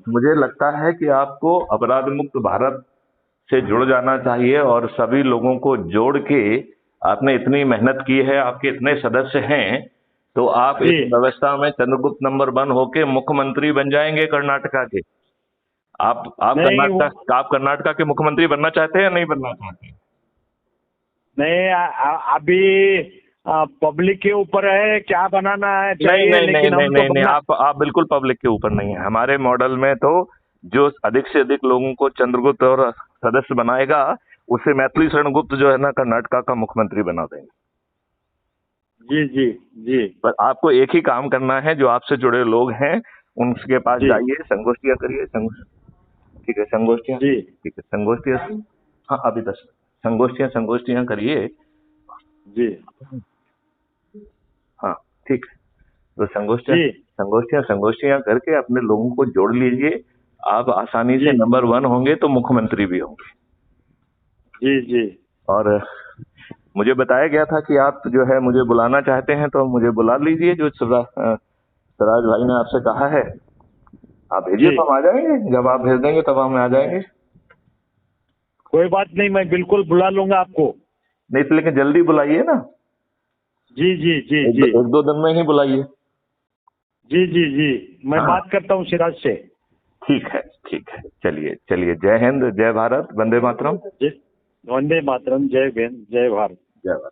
मुझे लगता है कि आपको अपराध मुक्त भारत से जुड़ जाना चाहिए और सभी लोगों को जोड़ के, आपने इतनी मेहनत की है, आपके इतने सदस्य हैं, तो आप जी इस व्यवस्था में चंद्रगुप्त नंबर 1 होके मुख्यमंत्री बन जाएंगे कर्नाटका के। नहीं वो आप कर्नाटका के मुख्यमंत्री बनना चाहते हैं या नहीं बनना चाहते हैं? नहीं अभी पब्लिक के ऊपर है क्या बनाना है नहीं चाहिए, नहीं नहीं लेकिन नहीं हम तो नहीं नहीं, बनना। आप बिल्कुल पब्लिक के ऊपर नहीं है। हमारे मॉडल में तो जो अधिक से अधिक लोगों को चंद्रगुप्त और सदस्य बनाएगा, उसे मैथिली शरणगुप्त जो है ना कर्नाटका का मुख्यमंत्री बना देंगे। जी जी जी पर आपको एक ही काम करना है, जो आपसे जुड़े लोग हैं उनके पास जी जाइए, संगोष्ठियां करिए। ठीक है, संगोष्ठियां। जी ठीक है, संगोष्ठियां। हाँ, अभी 10 संगोष्ठियां संगोष्ठियां करिए। जी हाँ, ठीक है। तो संगोष्ठियां जी संगोष्ठियां संगोष्ठियां करके अपने लोगों को जोड़ लीजिए। आप आसानी से जी नंबर 1 होंगे तो मुख्यमंत्री भी होंगे। जी जी और मुझे बताया गया था कि आप जो है मुझे बुलाना चाहते हैं, तो मुझे बुला लीजिए। जो स्वराज भाई ने आपसे कहा है, आप भेजिए जी तो हम आ जाएंगे। जब आप भेज देंगे तब हम आ जाएंगे। कोई बात नहीं, मैं बिल्कुल बुला लूंगा आपको। नहीं तो लेकिन जल्दी बुलाइए ना। जी जी जी एक जी दो दिन में ही बुलाइए। जी जी जी मैं हाँ, बात करता हूँ सिराज से। ठीक है, ठीक है। चलिए चलिए, जय हिंद, जय भारत, वंदे मातरम। वंदे मातरम, जय हिंद, जय भारत। जय भारत।